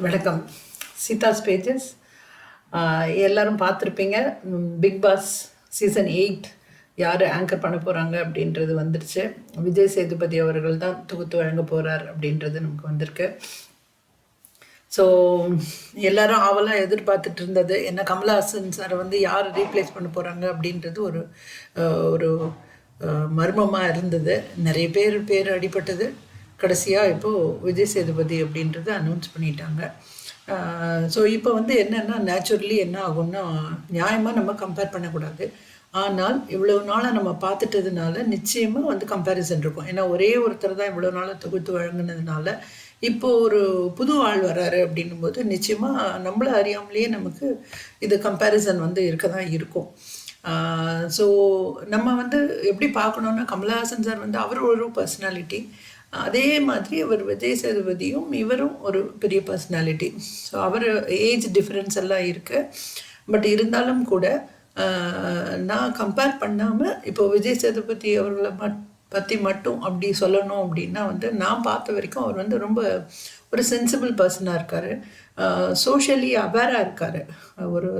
வணக்கம். சீதாஸ் பேஜஸ் எல்லோரும் பார்த்துருப்பீங்க. பிக் பாஸ் சீசன் 8 யார் ஆங்கர் பண்ண போகிறாங்க அப்படின்றது வந்துருச்சு. விஜய் சேதுபதி அவர்கள் தான் தொகுத்து வழங்க போகிறார் அப்படின்றது நமக்கு வந்திருக்கு. ஸோ எல்லோரும் ஆவலாக எதிர்பார்த்துட்டு இருந்தது என்ன, கமல்ஹாசன் சாரை யார் ரீப்ளேஸ் பண்ண போகிறாங்க அப்படின்றது ஒரு ஒரு மர்மமாக இருந்தது. நிறைய பேர் அடிபட்டது. கடைசியாக இப்போது விஜய் சேதுபதி அப்படின்றத அனௌன்ஸ் பண்ணிட்டாங்க. ஸோ இப்போ என்னென்னா நேச்சுரலி என்ன ஆகும்னா, நியாயமாக நம்ம கம்பேர் பண்ணக்கூடாது. ஆனால் இவ்வளோ நாளாக நம்ம பார்த்துட்டதுனால நிச்சயமாக கம்பேரிசன் இருக்கும். ஏன்னா ஒரே ஒருத்தர் தான் இவ்வளோ நாளாக தொகுத்து வழங்கினதுனால இப்போது ஒரு புது ஆள் வர்றாரு அப்படின்னும்போது நிச்சயமாக நம்மளை அறியாமலேயே நமக்கு இது கம்பேரிசன் இருக்க தான் இருக்கும். ஸோ நம்ம எப்படி பார்க்கணுன்னா, கமல்ஹாசன் சார் அவர் ஒரு பர்சனாலிட்டி, அதே மாதிரி அவர் விஜய் சேதுபதியும் இவரும் ஒரு பெரிய பர்சனாலிட்டி. ஸோ அவர் ஏஜ் டிஃப்ரென்ஸ் எல்லாம் இருக்குது. பட் இருந்தாலும் கூட நான் கம்பேர் பண்ணாமல் இப்போ விஜய் சேதுபதி அவர்களை பற்றி மட்டும் அப்படி சொல்லணும் அப்படின்னா நான் பார்த்த வரைக்கும் அவர் ரொம்ப ஒரு சென்சிபிள் பர்சனாக இருக்கார். சோஷியலி அவேராக இருக்கார். ஒரு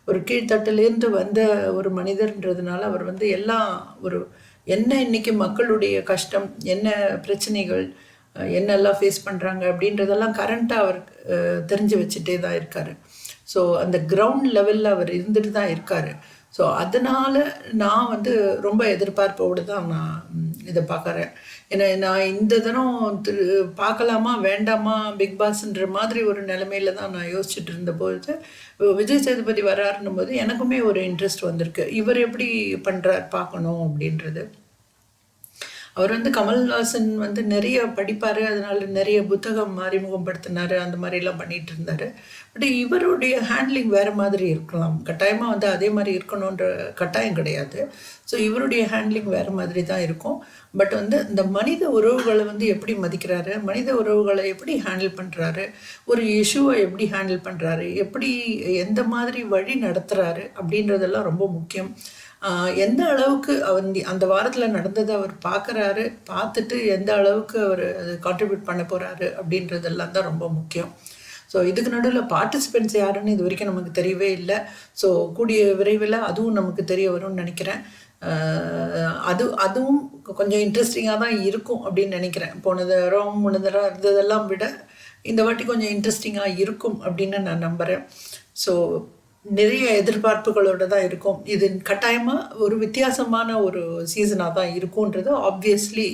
ஒரு கீழ்த்தட்டிலேருந்து வந்த ஒரு மனிதர்ன்றதுனால அவர் எல்லாம் என்ன இன்றைக்கி மக்களுடைய கஷ்டம், என்ன பிரச்சனைகள், என்னெல்லாம் ஃபேஸ் பண்ணுறாங்க அப்படின்றதெல்லாம் கரண்ட்டாக அவர் தெரிஞ்சு வச்சுட்டே தான் இருக்கார். ஸோ அந்த கிரவுண்ட் லெவலில் அவர் இருந்துட்டு தான் இருக்கார். ஸோ அதனால் நான் ரொம்ப எதிர்பார்ப்போடு தான் நான் இதை பார்க்குறேன். ஏன்னா நான் இந்த தினம் பார்க்கலாமா வேண்டாமா பிக் பாஸ்ன்ற மாதிரி ஒரு நிலைமையில தான் நான் யோசிச்சுட்டு இருந்தபோது விஜய் சேதுபதி வராருன்னும் போது எனக்குமே ஒரு இன்ட்ரெஸ்ட் வந்திருக்கு. இவர் எப்படி பண்ணுறார் பார்க்கணும் அப்படின்றது. அவர் கமல்ஹாசன் நிறைய படிப்பார், அதனால் நிறைய புத்தகம் அறிமுகப்படுத்தினார், அந்த மாதிரிலாம் பண்ணிகிட்டு இருந்தார். பட் இவருடைய ஹேண்ட்லிங் வேறு மாதிரி இருக்கலாம். கட்டாயமாக அதே மாதிரி இருக்கணுன்ற கட்டாயம் கிடையாது. ஸோ இவருடைய ஹேண்ட்லிங் வேறு மாதிரி தான் இருக்கும். பட் இந்த மனித உறவுகளை எப்படி மதிக்கிறாரு, மனித உறவுகளை எப்படி ஹேண்டில் பண்ணுறாரு, ஒரு இஷ்யூவை எப்படி ஹேண்டில் பண்ணுறாரு, எப்படி எந்த மாதிரி வழி நடத்துகிறாரு அப்படின்றதெல்லாம் ரொம்ப முக்கியம். எந்த அளவுக்கு அந்த வாரத்தில் நடந்ததை அவர் பார்க்குறாரு, பார்த்துட்டு எந்த அளவுக்கு அவர் அது கான்ட்ரிபியூட் பண்ண போகிறாரு அப்படின்றதெல்லாம் தான் ரொம்ப முக்கியம். ஸோ இதுக்கு நடுவில் பார்ட்டிசிபென்ட்ஸ் யாருன்னு இது வரைக்கும் நமக்கு தெரியவே இல்லை. ஸோ கூடிய விரைவில் அதுவும் நமக்கு தெரிய வரும்னு நினைக்கிறேன். அதுவும் கொஞ்சம் இன்ட்ரெஸ்டிங்காக தான் இருக்கும் அப்படின்னு நினைக்கிறேன். போன தரம் இருந்ததெல்லாம் விட இந்த வாட்டி கொஞ்சம் இன்ட்ரெஸ்டிங்காக இருக்கும் அப்படின்னு நான் நம்புகிறேன். ஸோ நிறைய எதிர்பார்ப்புகளோடு தான் இருக்கும். இது கட்டாயமாக ஒரு வித்தியாசமான ஒரு சீசனாக தான் இருக்கும்ன்றது ஆப்வியஸ்லி.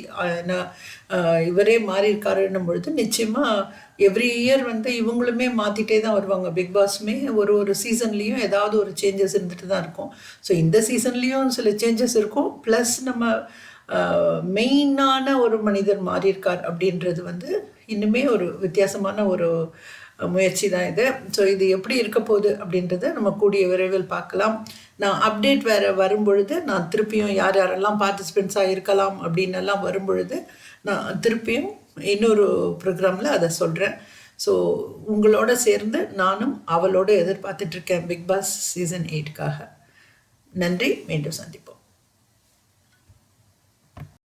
இவரே மாறி இருக்காருன்னும் பொழுது நிச்சயமாக எவ்ரி இயர் இவங்களுமே மாற்றிட்டே தான் வருவாங்க. பிக் பாஸுமே ஒரு சீசன்லேயும் ஏதாவது ஒரு சேஞ்சஸ் இருந்துட்டு தான் இருக்கும். ஸோ இந்த சீசன்லேயும் சில சேஞ்சஸ் இருக்கும். ப்ளஸ் நம்ம மெயினான ஒரு மனிதர் மாறி இருக்கார் அப்படின்றது இன்னுமே ஒரு வித்தியாசமான ஒரு முயற்சி தான் இது. ஸோ இது எப்படி இருக்க போகுது அப்படின்றத நம்ம கூடிய விரைவில் பார்க்கலாம். நான் அப்டேட் வேறு வரும்பொழுது நான் திருப்பியும் யாரெல்லாம் பார்ட்டிசிபெண்ட்ஸாக இருக்கலாம் அப்படின்னெல்லாம் வரும்பொழுது நான் திருப்பியும் இன்னொரு ப்ரோக்ராமில் அதை சொல்கிறேன். ஸோ உங்களோட சேர்ந்து நானும் அவளோடு எதிர்பார்த்துட்ருக்கேன் பிக் பாஸ் சீசன் 8க்காக. நன்றி, மீண்டும் சந்திப்போம்.